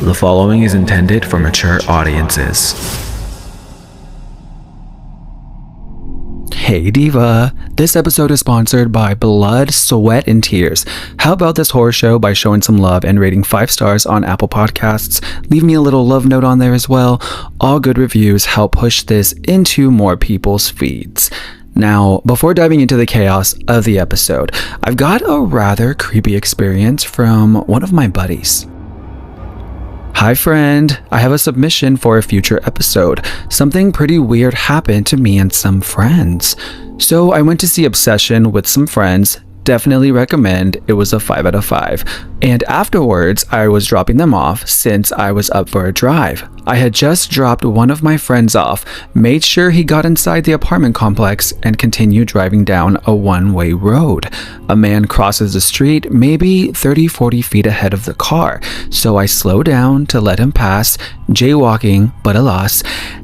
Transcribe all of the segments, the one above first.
The following is intended for mature audiences. Hey Diva! This episode is sponsored by Blood, Sweat, and Tears. How about this horror show by showing some love and rating 5 stars on Apple Podcasts? Leave me a little love note on there as well. All good reviews help push this into more people's feeds. Now, before diving into the chaos of the episode, I've got a rather creepy experience from one of my buddies. Hi friend, I have a submission for a future episode. Something pretty weird happened to me and some friends. So I went to see Obsession with some friends. Definitely recommend. It was a 5 out of 5. And afterwards, I was dropping them off since I was up for a drive. I had just dropped one of my friends off, made sure he got inside the apartment complex, and continued driving down a one-way road. A man crosses the street maybe 30-40 feet ahead of the car, so I slow down to let him pass, jaywalking, but alas,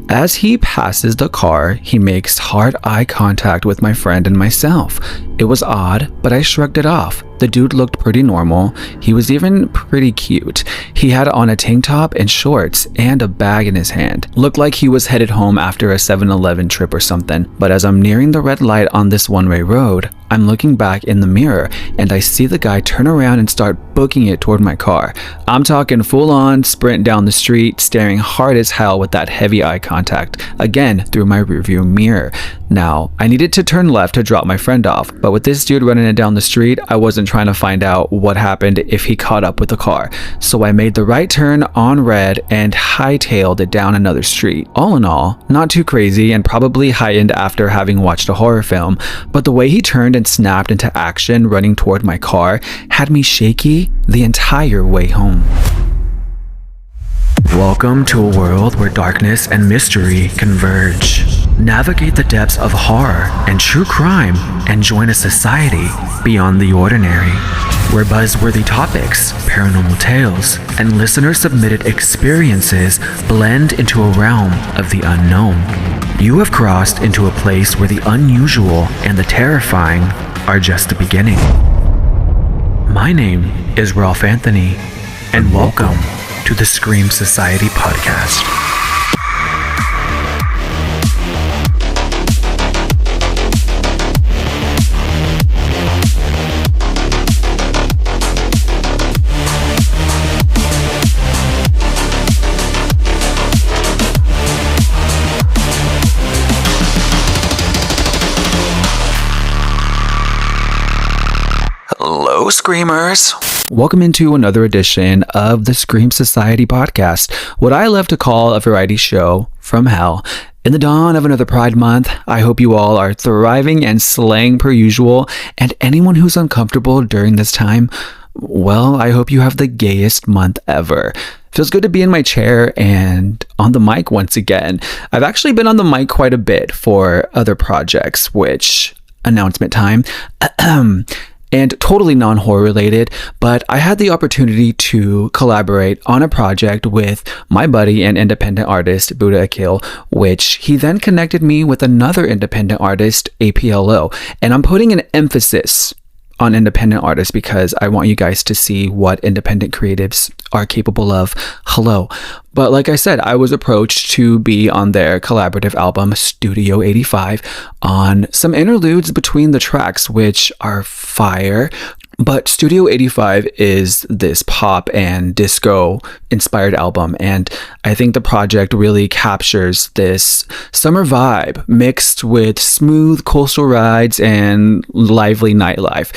as he passes the car, he makes hard eye contact with my friend and myself. It was odd, but I shrugged it off. The dude looked pretty normal. He was even pretty cute. He had on a tank top and shorts and a bag in his hand. Looked like he was headed home after a 7-Eleven trip or something. But as I'm nearing the red light on this one-way road, I'm looking back in the mirror and I see the guy turn around and start booking it toward my car. I'm talking full on sprint down the street, staring hard as hell with that heavy eye contact, again through my rearview mirror. Now, I needed to turn left to drop my friend off, but with this dude running it down the street, I wasn't trying to find out what happened if he caught up with the car. So I made the right turn on red and hightailed it down another street. All in all, not too crazy and probably heightened after having watched a horror film, but the way he turned and snapped into action running toward my car had me shaky the entire way home. Welcome to a world where darkness and mystery converge. Navigate the depths of horror and true crime and join a society beyond the ordinary, where buzzworthy topics, paranormal tales, and listener-submitted experiences blend into a realm of the unknown. You have crossed into a place where the unusual and the terrifying are just the beginning. My name is Ralph Anthony, and welcome to the Scream Society podcast. Hello, Screamers. Welcome into another edition of the Scream Society podcast, what I love to call a variety show from hell. In the dawn of another Pride Month, I hope you all are thriving and slaying per usual, and anyone who's uncomfortable during this time, well, I hope you have the gayest month ever. Feels good to be in my chair and on the mic once again. I've actually been on the mic quite a bit for other projects, which, announcement time, and totally non-horror related, but I had the opportunity to collaborate on a project with my buddy and independent artist, Buddha Akil, which he then connected me with another independent artist, APLO, and I'm putting an emphasis on independent artists because I want you guys to see what independent creatives are capable of. Hello. But like I said, I was approached to be on their collaborative album, Studio 85, on some interludes between the tracks, which are fire. But Studio 85 is this pop and disco inspired album, and I think the project really captures this summer vibe mixed with smooth coastal rides and lively nightlife.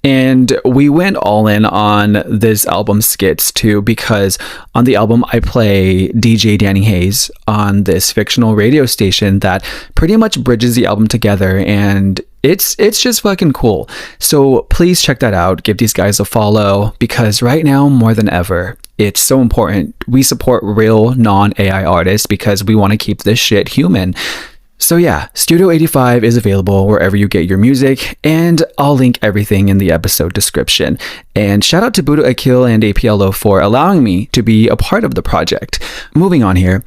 And we went all in on this album skits too, because on the album I play DJ Danny Hayes on this fictional radio station that pretty much bridges the album together, and it's just fucking cool. So please check that out. Give these guys a follow, because right now more than ever, it's so important we support real non-AI artists because we want to keep this shit human. So yeah, Studio 85 is available wherever you get your music, and I'll link everything in the episode description. And shout out to Buddha Akil and APLO for allowing me to be a part of the project. Moving on here,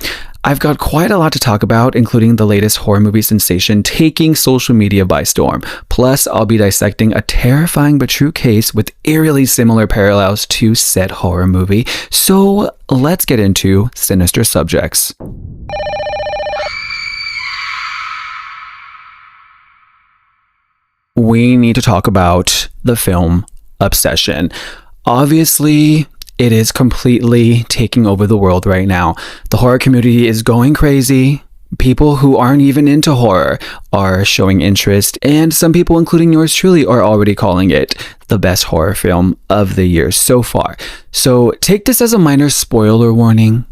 I've got quite a lot to talk about, including the latest horror movie sensation taking social media by storm. Plus, I'll be dissecting a terrifying but true case with eerily similar parallels to said horror movie. So let's get into sinister subjects. We need to talk about the film Obsession. Obviously, it is completely taking over the world right now. The horror community is going crazy. People who aren't even into horror are showing interest, and some people, including yours truly, are already calling it the best horror film of the year so far. So take this as a minor spoiler warning.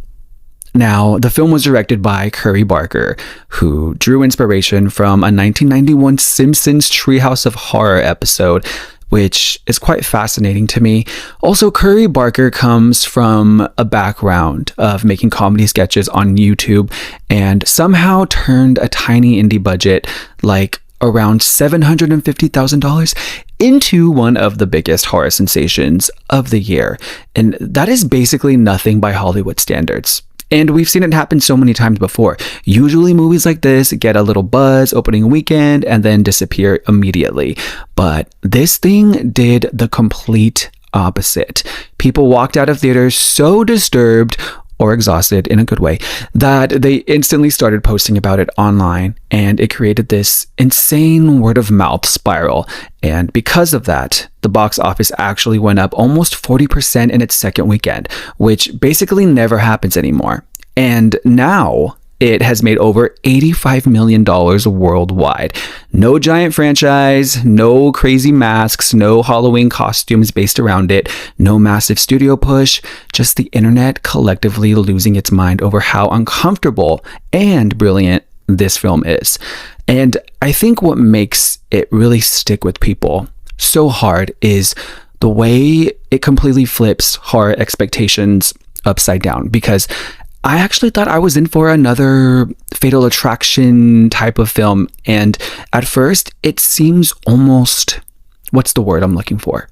Now, the film was directed by Curry Barker, who drew inspiration from a 1991 Simpsons Treehouse of Horror episode, which is quite fascinating to me. Also, Curry Barker comes from a background of making comedy sketches on YouTube and somehow turned a tiny indie budget, like around $750,000, into one of the biggest horror sensations of the year. And that is basically nothing by Hollywood standards. And we've seen it happen so many times before. Usually movies like this get a little buzz opening weekend and then disappear immediately. But this thing did the complete opposite. People walked out of theaters so disturbed, or exhausted in a good way, that they instantly started posting about it online, and it created this insane word of mouth spiral. And because of that, the box office actually went up almost 40% in its second weekend, which basically never happens anymore. And now it has made over $85 million worldwide. No giant franchise, no crazy masks, no Halloween costumes based around it, no massive studio push, just the internet collectively losing its mind over how uncomfortable and brilliant this film is. And I think what makes it really stick with people so hard is the way it completely flips horror expectations upside down, because I actually thought I was in for another Fatal Attraction type of film, and at first it seems almost, what's the word I'm looking for?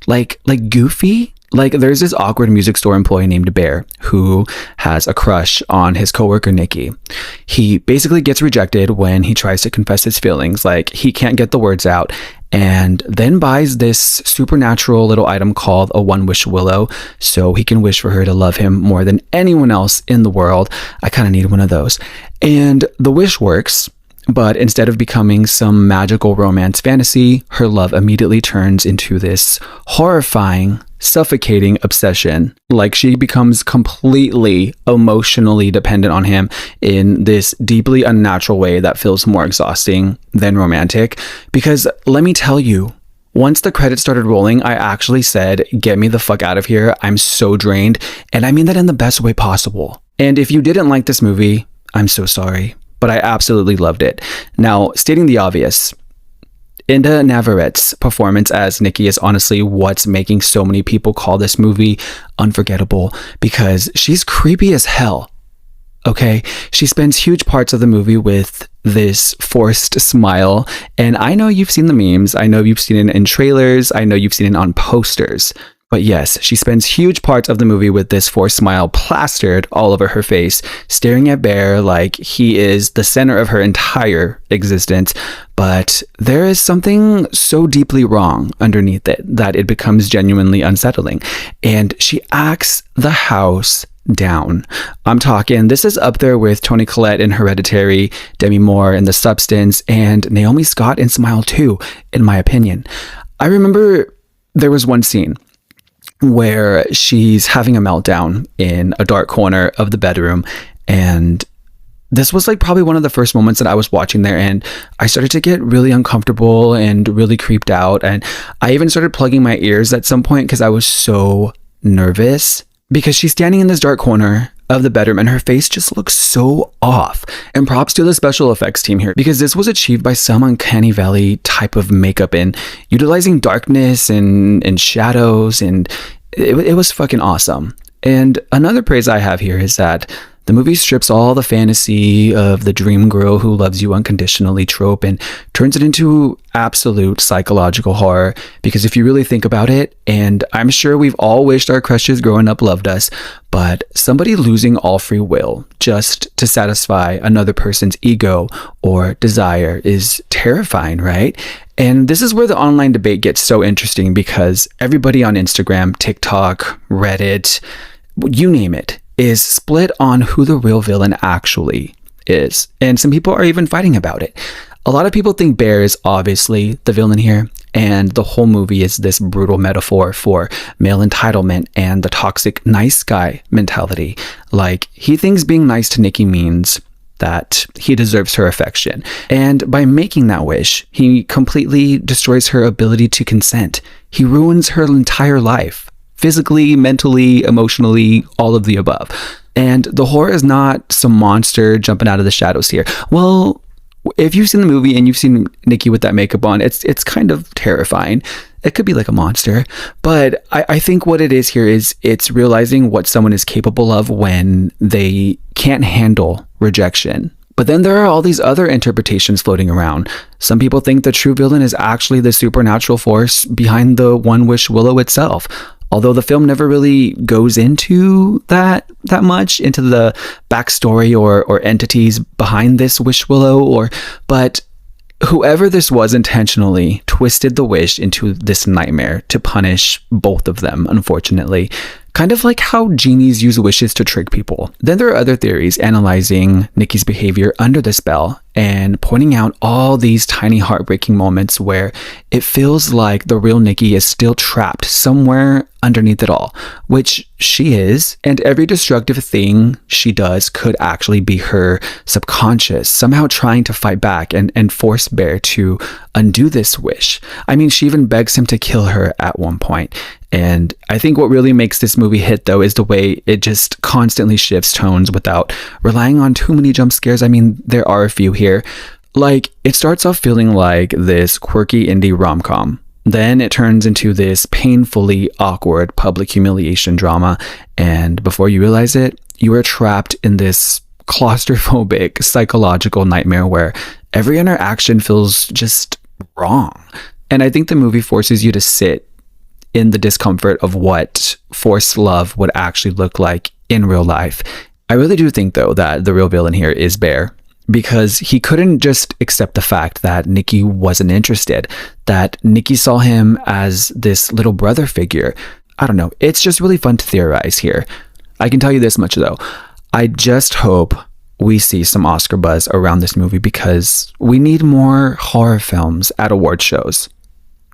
Like goofy? Like there's this awkward music store employee named Bear who has a crush on his coworker Nikki. He basically gets rejected when he tries to confess his feelings, like he can't get the words out, and then buys this supernatural little item called a one-wish willow so he can wish for her to love him more than anyone else in the world. I kind of need one of those. And the wish works, but instead of becoming some magical romance fantasy, her love immediately turns into this horrifying, suffocating obsession. Like she becomes completely emotionally dependent on him in this deeply unnatural way that feels more exhausting than romantic. Because let me tell you, once the credits started rolling, I actually said, get me the fuck out of here. I'm so drained. And I mean that in the best way possible. And if you didn't like this movie, I'm so sorry, but I absolutely loved it. Now, stating the obvious, Inda Navarrette's performance as Nikki is honestly what's making so many people call this movie unforgettable, because she's creepy as hell. Okay, she spends huge parts of the movie with this forced smile, and I know you've seen the memes, I know you've seen it in trailers, I know you've seen it on posters. But yes, she spends huge parts of the movie with this forced smile plastered all over her face, staring at Bear like he is the center of her entire existence. But there is something so deeply wrong underneath it that it becomes genuinely unsettling. And she acts the house down. I'm talking, this is up there with Toni Collette in Hereditary, Demi Moore in The Substance, and Naomi Scott in Smile 2, in my opinion. I remember there was one scene where she's having a meltdown in a dark corner of the bedroom, and this was like probably one of the first moments that I was watching there, and I started to get really uncomfortable and really creeped out, and I even started plugging my ears at some point because I was so nervous, because she's standing in this dark corner of the bedroom and her face just looks so off. And props to the special effects team here, because this was achieved by some uncanny valley type of makeup and utilizing darkness and shadows, and it was fucking awesome. And another praise I have here is that The movie strips all the fantasy of the dream girl who loves you unconditionally trope and turns it into absolute psychological horror. Because if you really think about it, and I'm sure we've all wished our crushes growing up loved us, but somebody losing all free will just to satisfy another person's ego or desire is terrifying, right? And this is where the online debate gets so interesting because everybody on Instagram, TikTok, Reddit, you name it, is split on who the real villain actually is. And some people are even fighting about it. A lot of people think Bear is obviously the villain here, and the whole movie is this brutal metaphor for male entitlement and the toxic nice guy mentality. Like, he thinks being nice to Nikki means that he deserves her affection. And by making that wish, he completely destroys her ability to consent. He ruins her entire life. Physically, mentally, emotionally, all of the above. And the horror is not some monster jumping out of the shadows here. Well, if you've seen the movie and you've seen Nikki with that makeup on, it's kind of terrifying. It could be like a monster. But I think what it is here is it's realizing what someone is capable of when they can't handle rejection. But then there are all these other interpretations floating around. Some people think the true villain is actually the supernatural force behind the One Wish Willow itself. Although the film never really goes into that much, into the backstory or entities behind this Wish Willow, but whoever this was intentionally twisted the wish into this nightmare to punish both of them, unfortunately. Kind of like how genies use wishes to trick people. Then there are other theories analyzing Nikki's behavior under the spell and pointing out all these tiny heartbreaking moments where it feels like the real Nikki is still trapped somewhere underneath it all, which she is, and every destructive thing she does could actually be her subconscious, somehow trying to fight back and force Bear to undo this wish. I mean, she even begs him to kill her at one point. And I think what really makes this movie hit, though, is the way it just constantly shifts tones without relying on too many jump scares. I mean, there are a few here. Like, it starts off feeling like this quirky indie rom-com. Then it turns into this painfully awkward public humiliation drama. And before you realize it, you are trapped in this claustrophobic psychological nightmare where every interaction feels just wrong. And I think the movie forces you to sit in the discomfort of what forced love would actually look like in real life. I really do think, though, that the real villain here is Bear, because he couldn't just accept the fact that Nikki wasn't interested, that Nikki saw him as this little brother figure. I don't know. It's just really fun to theorize here. I can tell you this much, though. I just hope we see some Oscar buzz around this movie because we need more horror films at award shows.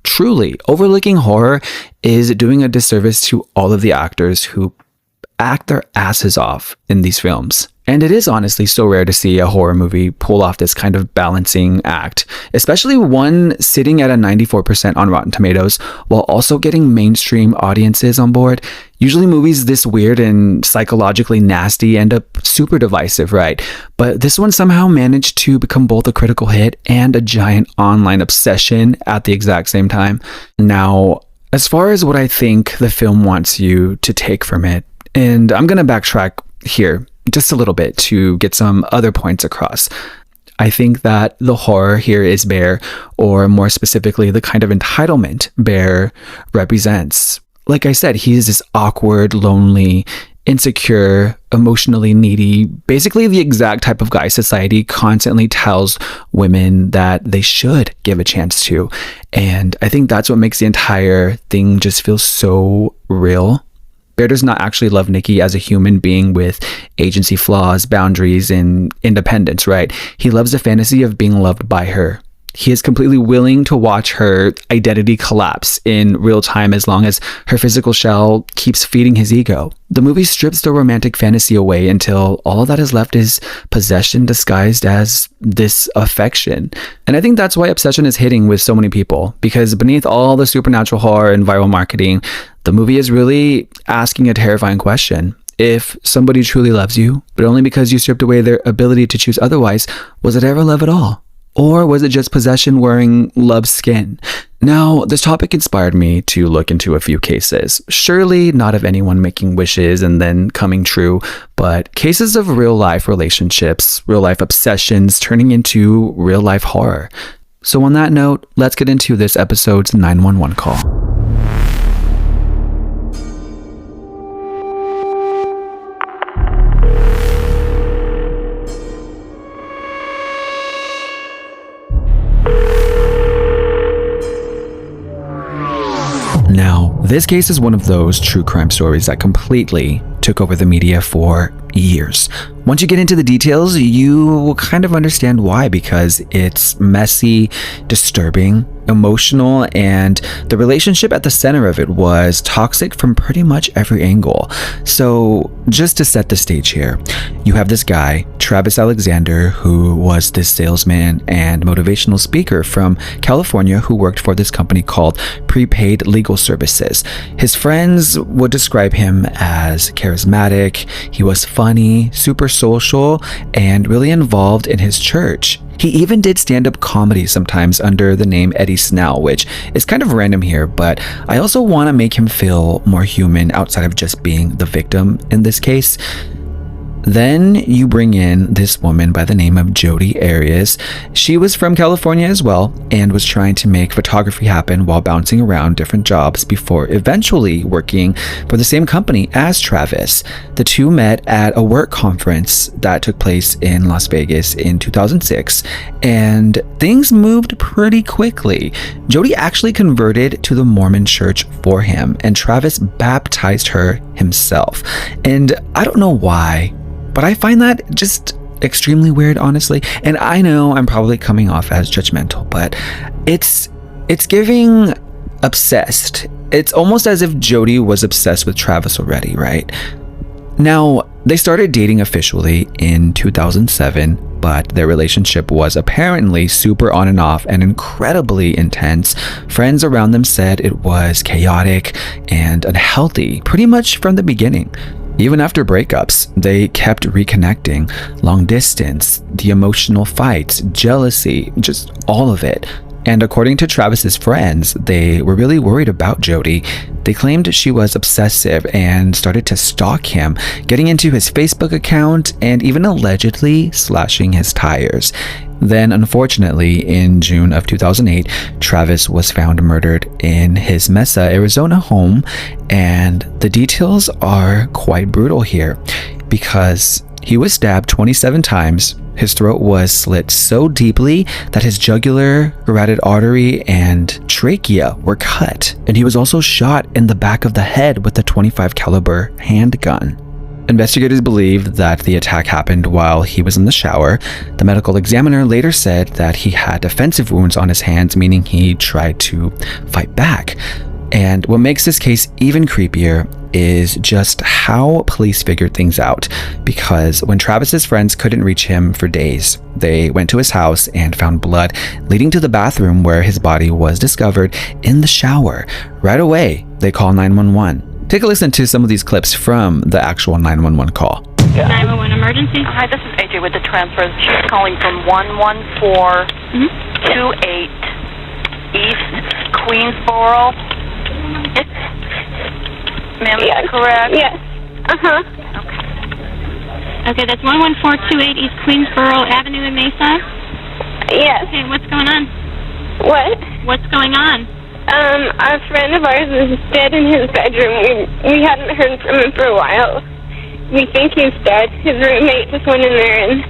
Truly, overlooking horror is doing a disservice to all of the actors who act their asses off in these films. And it is honestly so rare to see a horror movie pull off this kind of balancing act, especially one sitting at a 94% on Rotten Tomatoes while also getting mainstream audiences on board. Usually movies this weird and psychologically nasty end up super divisive, right? But this one somehow managed to become both a critical hit and a giant online obsession at the exact same time. Now, as far as what I think the film wants you to take from it, and I'm going to backtrack here just a little bit to get some other points across. I think that the horror here is Bear, or more specifically, the kind of entitlement Bear represents. Like I said, he's this awkward, lonely, insecure, emotionally needy, basically the exact type of guy society constantly tells women that they should give a chance to. And I think that's what makes the entire thing just feel so real. Bear does not actually love Nikki as a human being with agency flaws, boundaries, and independence, right? He loves the fantasy of being loved by her. He is completely willing to watch her identity collapse in real time as long as her physical shell keeps feeding his ego. The movie strips the romantic fantasy away until all that is left is possession disguised as this affection. And I think that's why Obsession is hitting with so many people, because beneath all the supernatural horror and viral marketing, the movie is really asking a terrifying question. If somebody truly loves you, but only because you stripped away their ability to choose otherwise, was it ever love at all? Or was it just possession wearing love's skin? Now, this topic inspired me to look into a few cases. Surely not of anyone making wishes and then coming true, but cases of real life relationships, real life obsessions turning into real life horror. So on that note, let's get into this episode's 911 call. Now, this case is one of those true crime stories that completely took over the media for years. Once you get into the details, you will kind of understand why, because it's messy, disturbing, emotional, and the relationship at the center of it was toxic from pretty much every angle. So just to set the stage here, you have this guy, Travis Alexander, who was this salesman and motivational speaker from California who worked for this company called Prepaid Legal Services. His friends would describe him as charismatic, he was funny, super social, and really involved in his church. He even did stand-up comedy sometimes under the name Eddie Snell, which is kind of random here, but I also want to make him feel more human outside of just being the victim in this case. Then you bring in this woman by the name of Jodi Arias. She was from California as well and was trying to make photography happen while bouncing around different jobs before eventually working for the same company as Travis. The two met at a work conference that took place in Las Vegas in 2006, and things moved pretty quickly. Jodi actually converted to the Mormon church for him, and Travis baptized her himself. And I don't know why, but I find that just extremely weird, honestly. And I know I'm probably coming off as judgmental, but it's giving obsessed. It's almost as if Jodi was obsessed with Travis already, right? Now, they started dating officially in 2007, but their relationship was apparently super on and off and incredibly intense. Friends around them said it was chaotic and unhealthy pretty much from the beginning. Even after breakups, they kept reconnecting. Long distance, the emotional fights, jealousy, just all of it. And according to Travis's friends, they were really worried about Jodi. They claimed she was obsessive and started to stalk him, getting into his Facebook account and even allegedly slashing his tires. Then, unfortunately, in June of 2008, Travis was found murdered in his Mesa, Arizona home, and the details are quite brutal here because he was stabbed 27 times. His throat was slit so deeply that his jugular, carotid artery, and trachea were cut, and he was also shot in the back of the head with a .25 caliber handgun. Investigators believed that the attack happened while he was in the shower. The medical examiner later said that he had defensive wounds on his hands, meaning he tried to fight back. And what makes this case even creepier is just how police figured things out, because when Travis's friends couldn't reach him for days, they went to his house and found blood leading to the bathroom where his body was discovered in the shower. Right away, they call 911. Take a listen to some of these clips from the actual 911 call. 911 emergency. Hi, this is AJ with the transfers. She's calling from 11428 East Queensboro. Ma'am, is that correct? Yes. Okay, that's 11428 East Queensboro Avenue in Mesa? Yes. Okay, what's going on? What? What's going on? A friend of ours is dead in his bedroom. We hadn't heard from him for a while. We think he's dead. His roommate just went in there and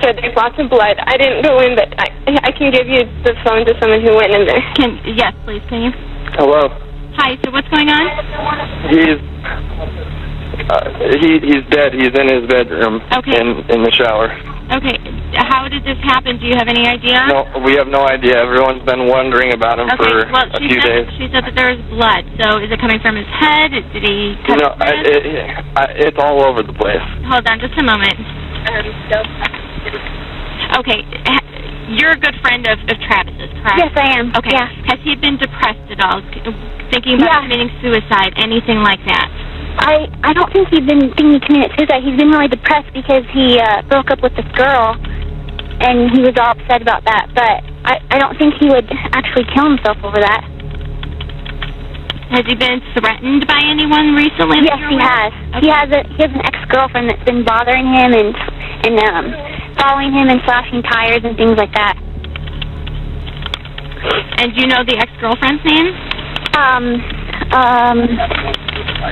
said there's lots of blood. I didn't go in, but I can give you the phone to someone who went in there. Yes, please, can you? Hello. Hi, so what's going on? He's dead. He's in his bedroom. Okay. In the shower. Okay, how did this happen? Do you have any idea? No, we have no idea. Everyone's been wondering about him for a few days. She said that there was blood. So is it coming from his head? Did he cut his wrist? It's all over the place. Hold on just a moment. Okay, you're a good friend of Travis's, correct? Yes, I am. Okay. Yeah. Has he been depressed at all? Thinking about committing suicide? Anything like that? I don't think he's been thinking he committed suicide. He's been really depressed because he broke up with this girl, and he was all upset about that. But I don't think he would actually kill himself over that. Has he been threatened by anyone recently? Yes, he has. Okay. He has an ex-girlfriend that's been bothering him and following him and slashing tires and things like that. And do you know the ex-girlfriend's name?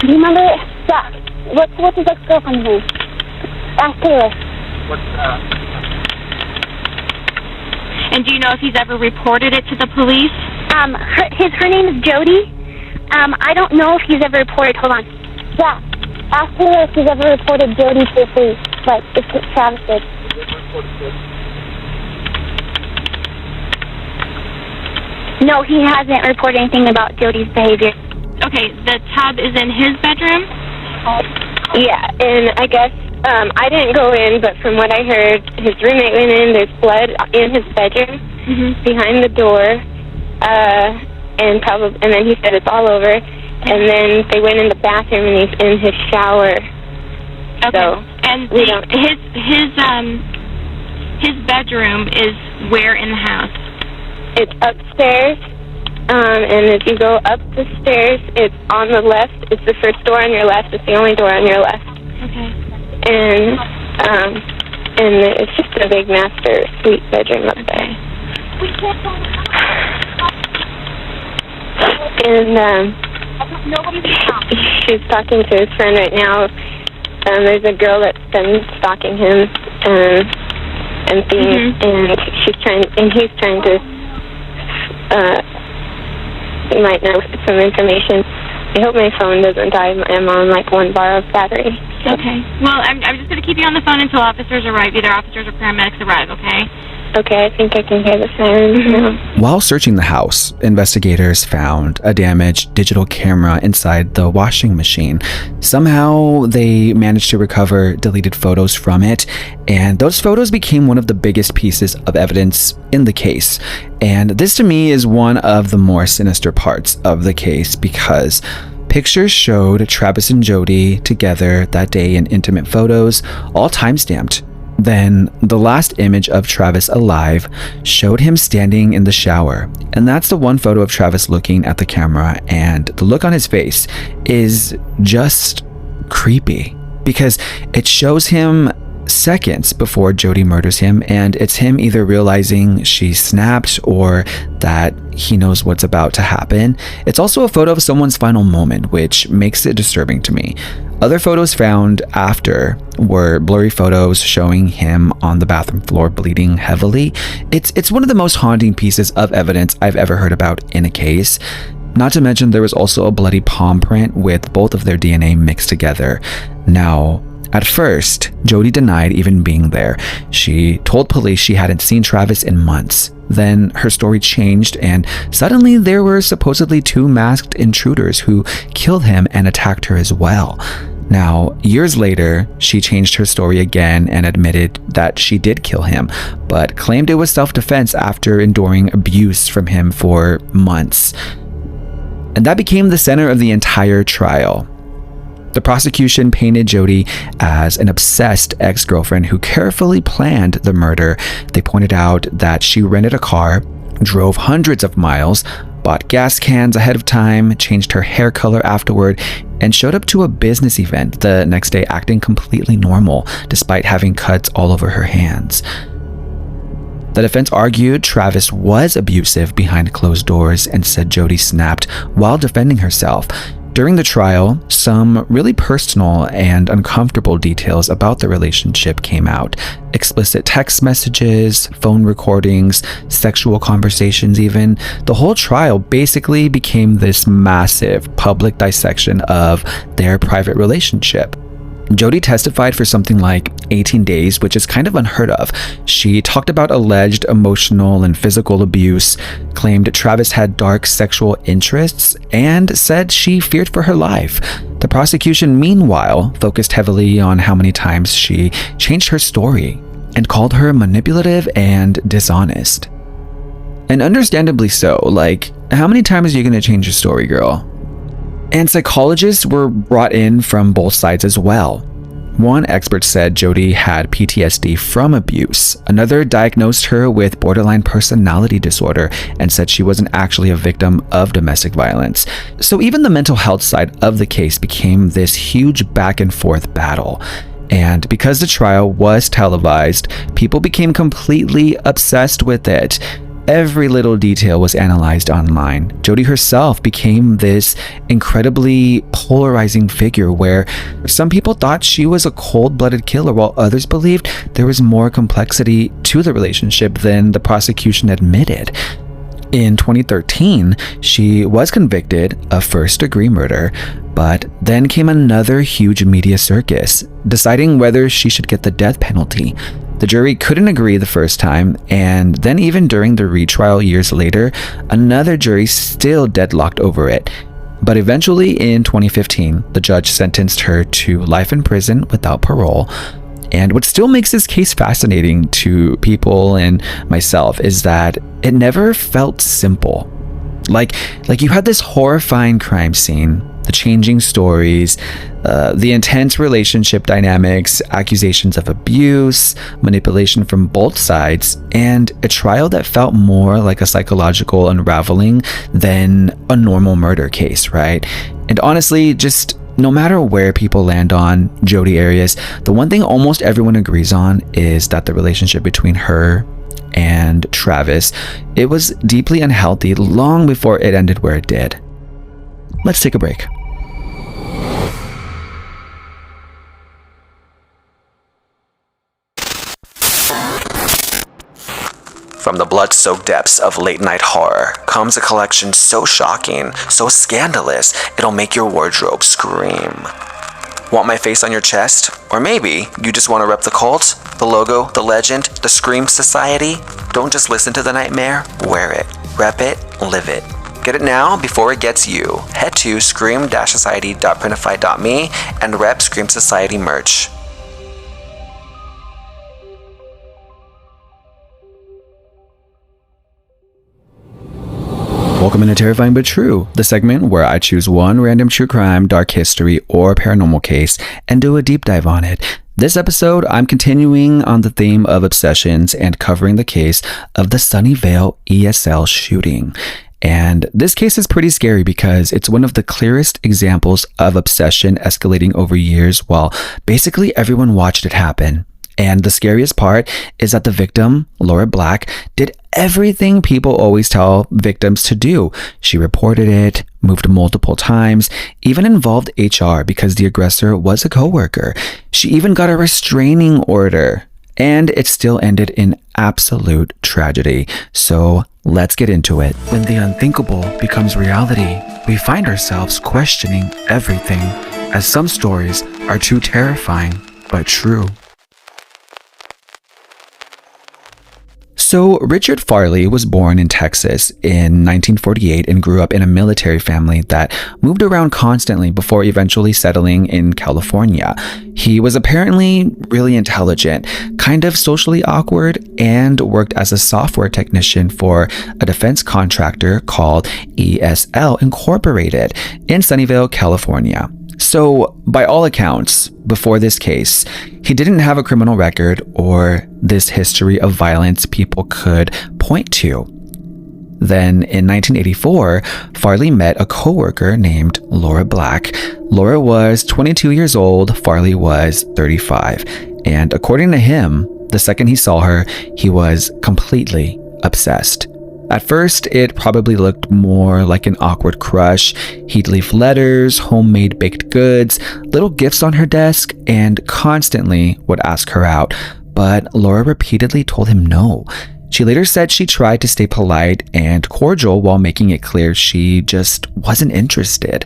Do you remember? Yeah. What's his ex-girlfriend's name? Ask Taylor. And do you know if he's ever reported it to the police? Her name is Jodi. I don't know if he's ever reported. Hold on. Yeah. Ask Taylor if he's ever reported Jodi to the police. Like, if Travis did. No, he hasn't reported anything about Jodi's behavior. Okay, the tub is in his bedroom? Yeah, and I guess, I didn't go in, but from what I heard, his roommate went in, there's blood in his bedroom, behind the door, and then he said it's all over, and then they went in the bathroom and he's in his shower. Okay, so and his bedroom is where in the house? It's upstairs, and if you go up the stairs, it's on the left. It's the first door on your left. It's the only door on your left. Okay. And it's just a big master suite bedroom up there. And she's talking to his friend right now. There's a girl that's been stalking him and things, and he's trying to. You might know some information. I hope my phone doesn't die. I'm on like 1 bar of battery. Okay. Well, I'm just going to keep you on the phone until officers arrive. Either officers or paramedics arrive, okay? Okay, I think I can hear the sirens now. While searching the house, investigators found a damaged digital camera inside the washing machine. Somehow, they managed to recover deleted photos from it, and those photos became one of the biggest pieces of evidence in the case. And this, to me, is one of the more sinister parts of the case, because pictures showed Travis and Jodi together that day in intimate photos, all time-stamped. Then, the last image of Travis alive showed him standing in the shower. And that's the one photo of Travis looking at the camera, and the look on his face is just creepy, because it shows him seconds before Jodi murders him, and it's him either realizing she snapped or that he knows what's about to happen. It's also a photo of someone's final moment, which makes it disturbing to me. Other photos found after were blurry photos showing him on the bathroom floor bleeding heavily. It's one of the most haunting pieces of evidence I've ever heard about in a case. Not to mention there was also a bloody palm print with both of their DNA mixed together. Now, at first, Jodi denied even being there. She told police she hadn't seen Travis in months. Then her story changed, and suddenly there were supposedly 2 masked intruders who killed him and attacked her as well. Now, years later, she changed her story again and admitted that she did kill him, but claimed it was self-defense after enduring abuse from him for months. And that became the center of the entire trial. The prosecution painted Jodi as an obsessed ex-girlfriend who carefully planned the murder. They pointed out that she rented a car, drove hundreds of miles, bought gas cans ahead of time, changed her hair color afterward, and showed up to a business event the next day acting completely normal, despite having cuts all over her hands. The defense argued Travis was abusive behind closed doors and said Jodi snapped while defending herself. During the trial, some really personal and uncomfortable details about the relationship came out. Explicit text messages, phone recordings, sexual conversations even. The whole trial basically became this massive public dissection of their private relationship. Jodi testified for something like 18 days, which is kind of unheard of. She talked about alleged emotional and physical abuse, claimed Travis had dark sexual interests, and said she feared for her life. The prosecution, meanwhile, focused heavily on how many times she changed her story and called her manipulative and dishonest. And understandably so. Like, how many times are you going to change your story, girl? And psychologists were brought in from both sides as well. One expert said Jodi had PTSD from abuse. Another diagnosed her with borderline personality disorder and said she wasn't actually a victim of domestic violence. So even the mental health side of the case became this huge back and forth battle. And because the trial was televised, people became completely obsessed with it. Every little detail was analyzed online. Jodi herself became this incredibly polarizing figure where some people thought she was a cold-blooded killer while others believed there was more complexity to the relationship than the prosecution admitted. In 2013, she was convicted of first-degree murder, but then came another huge media circus, deciding whether she should get the death penalty. The jury couldn't agree the first time, and then even during the retrial years later, another jury still deadlocked over it. But eventually in 2015, the judge sentenced her to life in prison without parole. And what still makes this case fascinating to people and myself is that it never felt simple. Like you had this horrifying crime scene, the changing stories, the intense relationship dynamics, accusations of abuse, manipulation from both sides, and a trial that felt more like a psychological unraveling than a normal murder case, right? And honestly, just no matter where people land on Jodi Arias, the one thing almost everyone agrees on is that the relationship between her and Travis, it was deeply unhealthy long before it ended where it did. Let's take a break. From the blood-soaked depths of late-night horror comes a collection so shocking, so scandalous, it'll make your wardrobe scream. Want my face on your chest? Or maybe you just want to rep the cult, the logo, the legend, the Scream Society? Don't just listen to the nightmare, wear it, rep it, live it. Get it now before it gets you. Head to scream-society.printify.me and rep Scream Society merch. Welcome into Terrifying But True, the segment where I choose one random true crime, dark history, or paranormal case and do a deep dive on it. This episode, I'm continuing on the theme of obsessions and covering the case of the Sunnyvale ESL shooting. And this case is pretty scary because it's one of the clearest examples of obsession escalating over years while basically everyone watched it happen. And the scariest part is that the victim, Laura Black, did everything people always tell victims to do. She reported it, moved multiple times, even involved HR because the aggressor was a coworker. She even got a restraining order, and it still ended in absolute tragedy. So let's get into it. When the unthinkable becomes reality, we find ourselves questioning everything, as some stories are too terrifying but true. So Richard Farley was born in Texas in 1948 and grew up in a military family that moved around constantly before eventually settling in California. He was apparently really intelligent, kind of socially awkward, and worked as a software technician for a defense contractor called ESL Incorporated in Sunnyvale, California. So, by all accounts, before this case, he didn't have a criminal record or this history of violence people could point to. Then, in 1984, Farley met a coworker named Laura Black. Laura was 22 years old, Farley was 35. And according to him, the second he saw her, he was completely obsessed. At first, it probably looked more like an awkward crush. He'd leave letters, homemade baked goods, little gifts on her desk, and constantly would ask her out. But Laura repeatedly told him no. She later said she tried to stay polite and cordial while making it clear she just wasn't interested.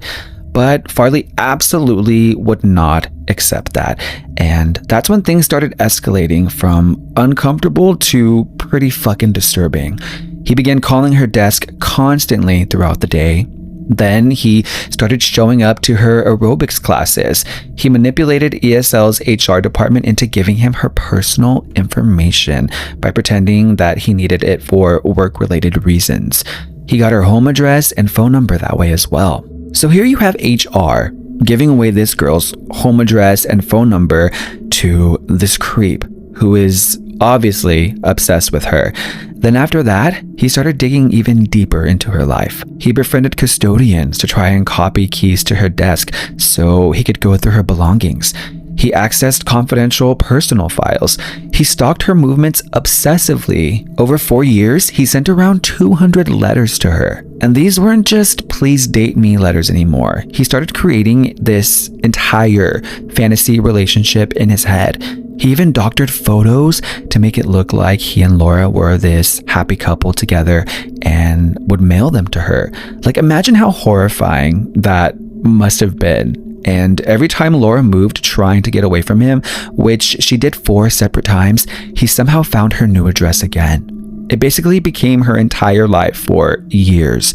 But Farley absolutely would not accept that. And that's when things started escalating from uncomfortable to pretty fucking disturbing. He began calling her desk constantly throughout the day. Then he started showing up to her aerobics classes. He manipulated ESL's HR department into giving him her personal information by pretending that he needed it for work-related reasons. He got her home address and phone number that way as well. So here you have HR, giving away this girl's home address and phone number to this creep who is obviously obsessed with her. Then after that, he started digging even deeper into her life. He befriended custodians to try and copy keys to her desk so he could go through her belongings. He accessed confidential personal files. He stalked her movements obsessively. Over 4 years, he sent around 200 letters to her. And these weren't just please date me letters anymore. He started creating this entire fantasy relationship in his head. He even doctored photos to make it look like he and Laura were this happy couple together and would mail them to her. Like, imagine how horrifying that must have been. And every time Laura moved trying to get away from him, which she did 4 separate times, he somehow found her new address again. It basically became her entire life for years.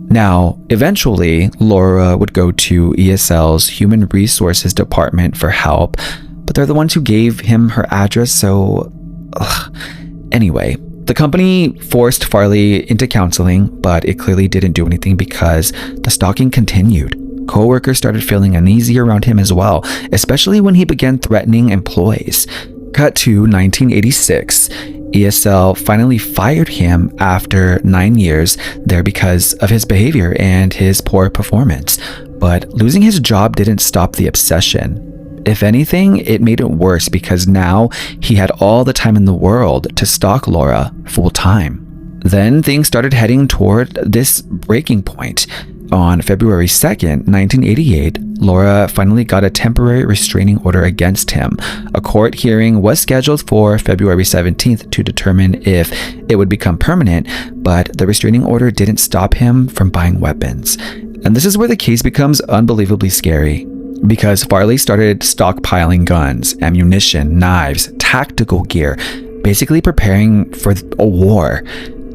Now, eventually, Laura would go to ESL's Human Resources Department for help, but they're the ones who gave him her address, so... Anyway, the company forced Farley into counseling, but it clearly didn't do anything because the stalking continued. Co-workers started feeling uneasy around him as well, especially when he began threatening employees. Cut to 1986. ESL finally fired him after 9 years there because of his behavior and his poor performance. But losing his job didn't stop the obsession. If anything, it made it worse because now he had all the time in the world to stalk Laura full time. Then things started heading toward this breaking point. On February 2nd, 1988, Laura finally got a temporary restraining order against him. A court hearing was scheduled for February 17th to determine if it would become permanent, but the restraining order didn't stop him from buying weapons. And this is where the case becomes unbelievably scary, because Farley started stockpiling guns, ammunition, knives, tactical gear, basically preparing for a war.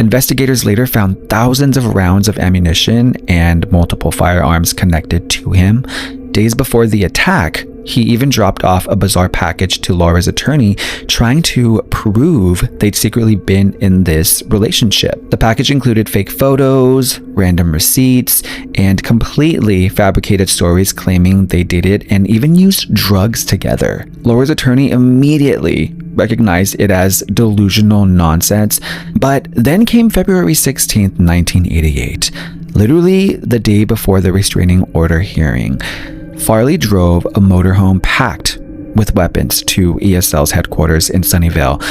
Investigators later found thousands of rounds of ammunition and multiple firearms connected to him. Days before the attack, he even dropped off a bizarre package to Laura's attorney, trying to prove they'd secretly been in this relationship. The package included fake photos, random receipts, and completely fabricated stories claiming they dated and even used drugs together. Laura's attorney immediately recognized it as delusional nonsense, but then came February 16th, 1988, literally the day before the restraining order hearing. Farley drove a motorhome packed with weapons to ESL's headquarters in Sunnyvale.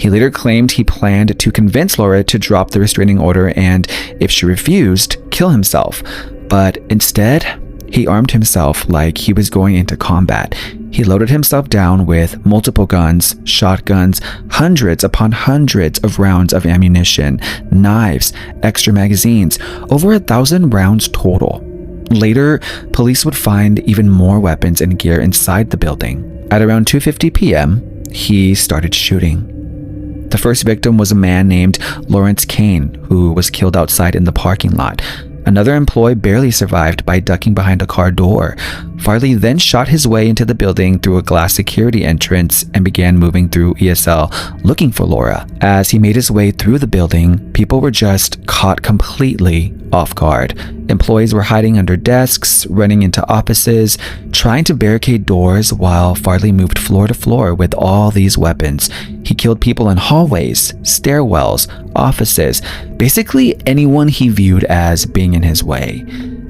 He later claimed he planned to convince Laura to drop the restraining order and, if she refused, kill himself. But instead, he armed himself like he was going into combat. He loaded himself down with multiple guns, shotguns, hundreds upon hundreds of rounds of ammunition, knives, extra magazines, over 1,000 rounds total. Later, police would find even more weapons and gear inside the building. At around 2:50 p.m., he started shooting. The first victim was a man named Lawrence Kane, who was killed outside in the parking lot. Another employee barely survived by ducking behind a car door. Farley then shot his way into the building through a glass security entrance and began moving through ESL looking for Laura. As he made his way through the building, people were just caught completely off guard. Employees were hiding under desks, running into offices, trying to barricade doors while Farley moved floor to floor with all these weapons. He killed people in hallways, stairwells, offices, basically anyone he viewed as being in his way.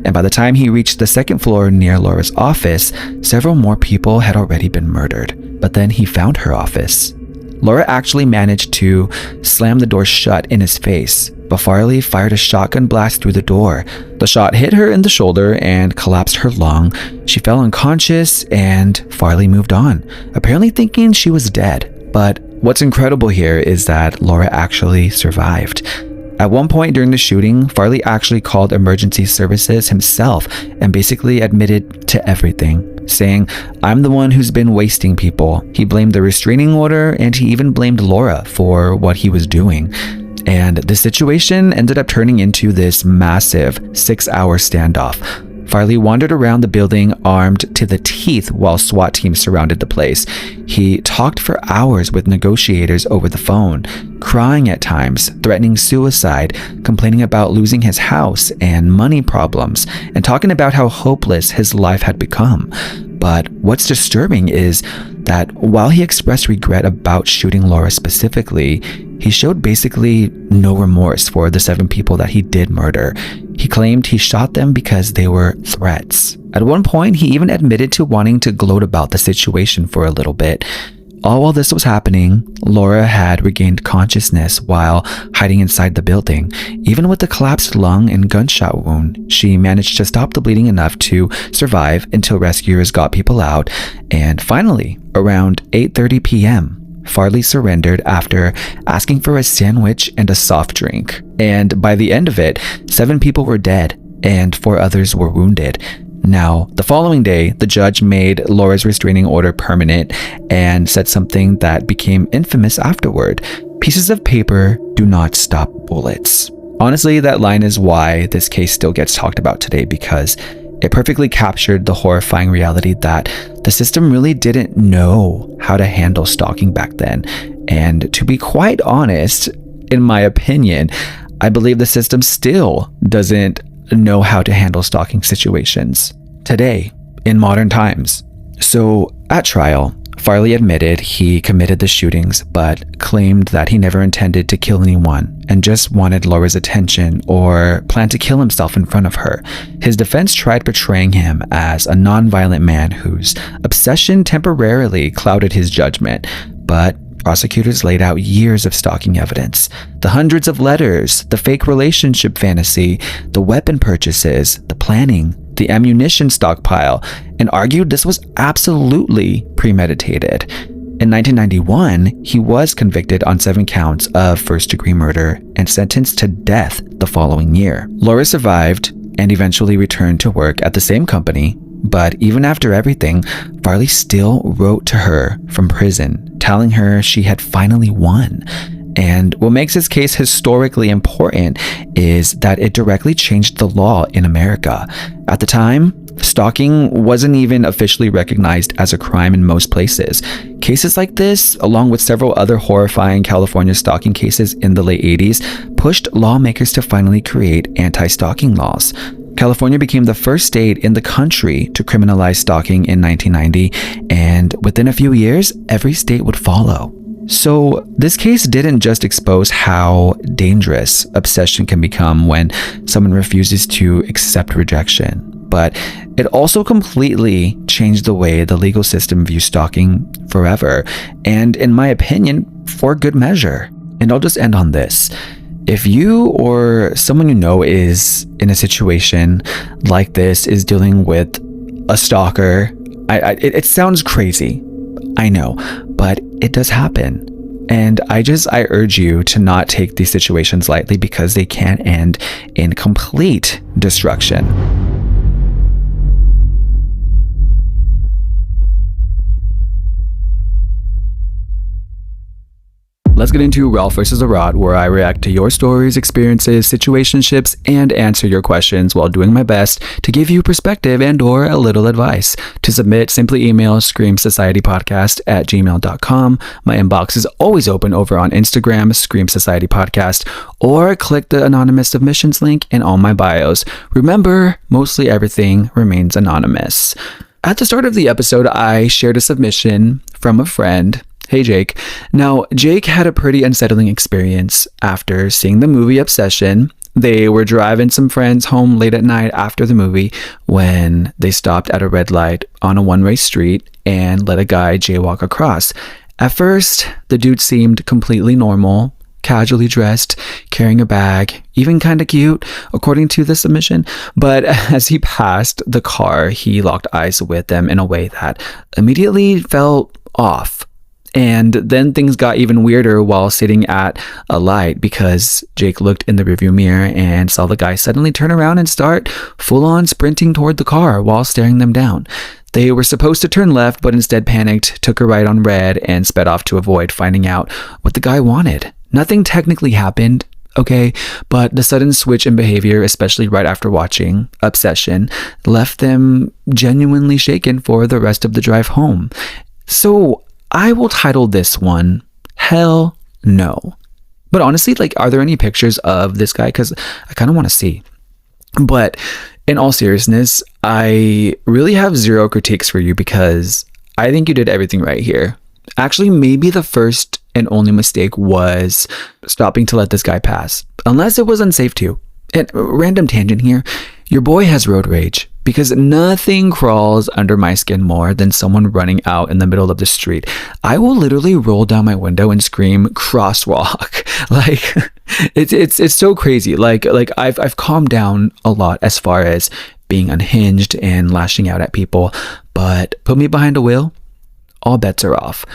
And by the time he reached the second floor near Laura's office, several more people had already been murdered. But then he found her office. Laura actually managed to slam the door shut in his face, but Farley fired a shotgun blast through the door. The shot hit her in the shoulder and collapsed her lung. She fell unconscious and Farley moved on, apparently thinking she was dead. But what's incredible here is that Laura actually survived. At one point during the shooting, Farley actually called emergency services himself and basically admitted to everything, saying, "I'm the one who's been wasting people." He blamed the restraining order and he even blamed Laura for what he was doing. And the situation ended up turning into this massive 6-hour standoff. Farley wandered around the building armed to the teeth while SWAT teams surrounded the place. He talked for hours with negotiators over the phone. crying at times, threatening suicide, complaining about losing his house and money problems, and talking about how hopeless his life had become. But what's disturbing is that while he expressed regret about shooting Laura specifically, he showed basically no remorse for the 7 people that he did murder. He claimed he shot them because they were threats. At one point, he even admitted to wanting to gloat about the situation for a little bit. All while this was happening, Laura had regained consciousness while hiding inside the building. Even with the collapsed lung and gunshot wound, she managed to stop the bleeding enough to survive until rescuers got people out. And finally, around 8:30 p.m., Farley surrendered after asking for a sandwich and a soft drink. And by the end of it, 7 people were dead and 4 others were wounded. Now, the following day, the judge made Laura's restraining order permanent and said something that became infamous afterward: "Pieces of paper do not stop bullets." Honestly, that line is why this case still gets talked about today, because it perfectly captured the horrifying reality that the system really didn't know how to handle stalking back then. And to be quite honest, in my opinion, I believe the system still doesn't know how to handle stalking situations today, in modern times. So at trial, Farley admitted he committed the shootings, but claimed that he never intended to kill anyone and just wanted Laura's attention or planned to kill himself in front of her. His defense tried portraying him as a non-violent man whose obsession temporarily clouded his judgment, but prosecutors laid out years of stalking evidence: the hundreds of letters, the fake relationship fantasy, the weapon purchases, the planning, the ammunition stockpile, and argued this was absolutely premeditated. In 1991, he was convicted on 7 counts of first-degree murder and sentenced to death the following year. Laura survived and eventually returned to work at the same company, but even after everything, Farley still wrote to her from prison, telling her she had finally won. And what makes this case historically important is that it directly changed the law in America. At the time, stalking wasn't even officially recognized as a crime in most places. Cases like this, along with several other horrifying California stalking cases in the late 80s, pushed lawmakers to finally create anti-stalking laws. California became the first state in the country to criminalize stalking in 1990, and within a few years, every state would follow. So this case didn't just expose how dangerous obsession can become when someone refuses to accept rejection, but it also completely changed the way the legal system views stalking forever, and in my opinion, for good measure. And I'll just end on this. If you or someone you know is in a situation like this, is dealing with a stalker, it sounds crazy, I know, but it does happen. And I urge you to not take these situations lightly, because they can end in complete destruction. Let's get into Ralph vs. Arad, where I react to your stories, experiences, situationships, and answer your questions while doing my best to give you perspective and or a little advice. To submit, simply email screamsocietypodcast@gmail.com. My inbox is always open over on Instagram, Scream Society Podcast, or click the anonymous submissions link in all my bios. Remember, mostly everything remains anonymous. At the start of the episode, I shared a submission from a friend. Hey Jake. Now, Jake had a pretty unsettling experience after seeing the movie Obsession. They were driving some friends home late at night after the movie when they stopped at a red light on a one-way street and let a guy jaywalk across. At first, the dude seemed completely normal, casually dressed, carrying a bag, even kind of cute, according to the submission. But as he passed the car, he locked eyes with them in a way that immediately felt off. And then things got even weirder while sitting at a light, because Jake looked in the rearview mirror and saw the guy suddenly turn around and start full-on sprinting toward the car while staring them down. They were supposed to turn left, but instead panicked, took a right on red, and sped off to avoid finding out what the guy wanted. Nothing technically happened, okay, but the sudden switch in behavior, especially right after watching Obsession, left them genuinely shaken for the rest of the drive home. So I will title this one, Hell No. But honestly, like, are there any pictures of this guy? Because I kind of want to see. But in all seriousness, I really have zero critiques for you because I think you did everything right here. Actually, maybe the first and only mistake was stopping to let this guy pass, unless it was unsafe to. And random tangent here, your boy has road rage because nothing crawls under my skin more than someone running out in the middle of the street. I will literally roll down my window and scream crosswalk. Like it's so crazy. Like I've calmed down a lot as far as being unhinged and lashing out at people, but put me behind a wheel, all bets are off.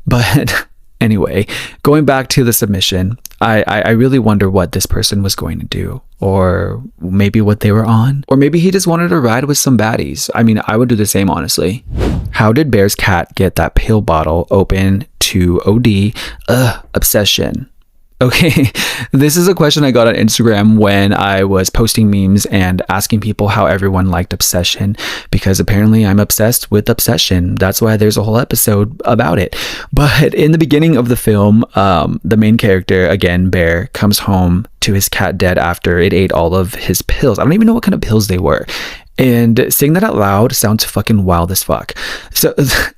But anyway, going back to the submission, I really wonder what this person was going to do, or maybe what they were on, or maybe he just wanted to ride with some baddies. I mean, I would do the same, honestly. How did Bear's cat get that pill bottle open to OD? Obsession. Okay, this is a question I got on Instagram when I was posting memes and asking people how everyone liked Obsession, because apparently I'm obsessed with Obsession. That's why there's a whole episode about it. But in the beginning of the film, the main character, again, Bear, comes home to his cat dead after it ate all of his pills. I don't even know what kind of pills they were. And saying that out loud sounds fucking wild as fuck. So,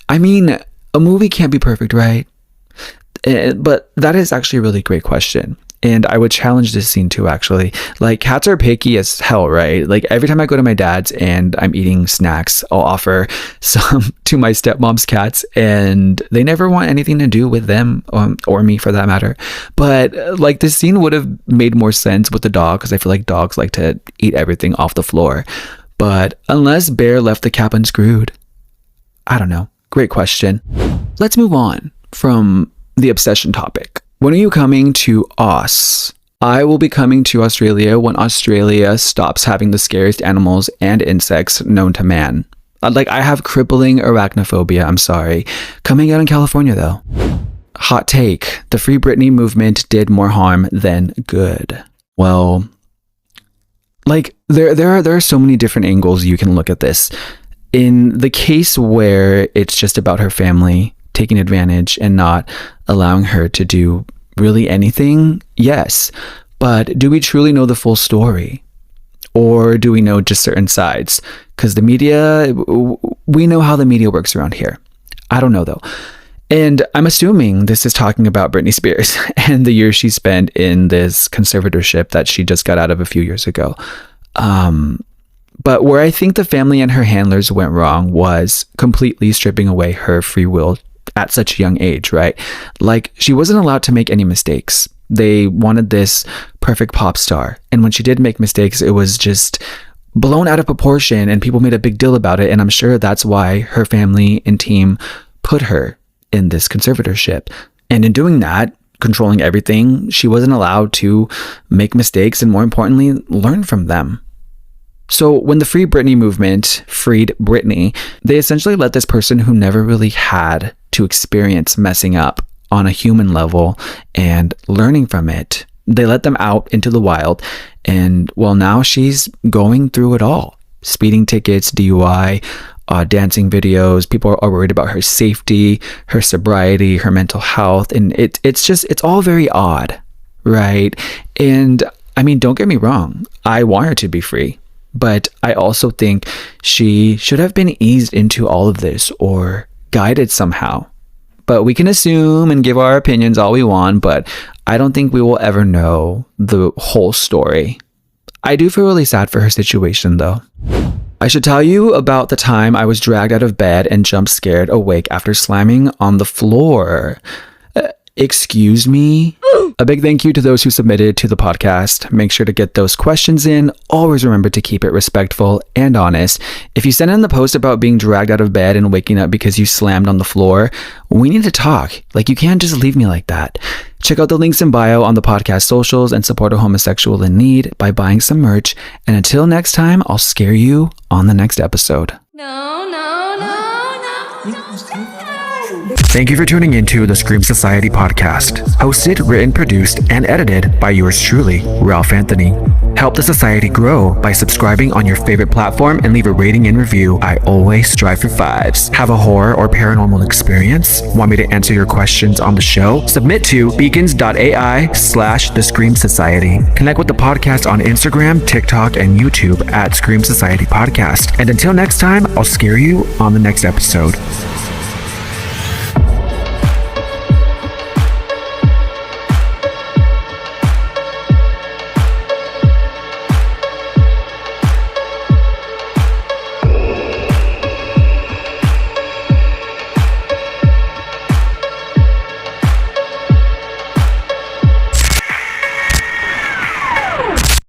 I mean, a movie can't be perfect, right? But that is actually a really great question. And I would challenge this scene too, actually. Like, cats are picky as hell, right? Like, every time I go to my dad's and I'm eating snacks, I'll offer some to my stepmom's cats, and they never want anything to do with them, or me for that matter. But like, this scene would have made more sense with the dog, because I feel like dogs like to eat everything off the floor. But unless Bear left the cap unscrewed, I don't know. Great question. Let's move on from the obsession topic. When are you coming to Aus? I will be coming to Australia when Australia stops having the scariest animals and insects known to man. Like, I have crippling arachnophobia, I'm sorry. Coming out in California though. Hot take. The Free Britney movement did more harm than good. Well, like, there are so many different angles you can look at this. In the case where it's just about her family taking advantage and not allowing her to do really anything, yes. But do we truly know the full story? Or do we know just certain sides? Because the media, we know how the media works around here. I don't know though. And I'm assuming this is talking about Britney Spears and the years she spent in this conservatorship that she just got out of a few years ago. But where I think the family and her handlers went wrong was completely stripping away her free will at such a young age, right? Like, she wasn't allowed to make any mistakes. They wanted this perfect pop star. And when she did make mistakes, it was just blown out of proportion and people made a big deal about it. And I'm sure that's why her family and team put her in this conservatorship. And in doing that, controlling everything, she wasn't allowed to make mistakes and, more importantly, learn from them. So when the Free Britney movement freed Britney, they essentially let this person who never really had to experience messing up on a human level and learning from it, they let them out into the wild. And well, now she's going through it all. Speeding tickets, DUI, dancing videos. People are worried about her safety, her sobriety, her mental health. And it's all very odd, right? And I mean, don't get me wrong. I want her to be free. But I also think she should have been eased into all of this or guided somehow. But we can assume and give our opinions all we want, but I don't think we will ever know the whole story. I do feel really sad for her situation though. I should tell you about the time I was dragged out of bed and jump scared awake after slamming on the floor. Excuse me? A big thank you to those who submitted to the podcast. Make sure to get those questions in. Always remember to keep it respectful and honest. If you send in the post about being dragged out of bed and waking up because you slammed on the floor, we need to talk. Like, you can't just leave me like that. Check out the links in bio on the podcast socials and support a homosexual in need by buying some merch. And until next time, I'll scare you on the next episode. No. Thank you for tuning into the Scream Society podcast, hosted, written, produced, and edited by yours truly, Ralph Anthony. Help the society grow by subscribing on your favorite platform and leave a rating and review. I always strive for 5s. Have a horror or paranormal experience? Want me to answer your questions on the show? Submit to beacons.ai/The Scream Society. Connect with the podcast on Instagram, TikTok, and YouTube at Scream Society Podcast. And until next time, I'll scare you on the next episode.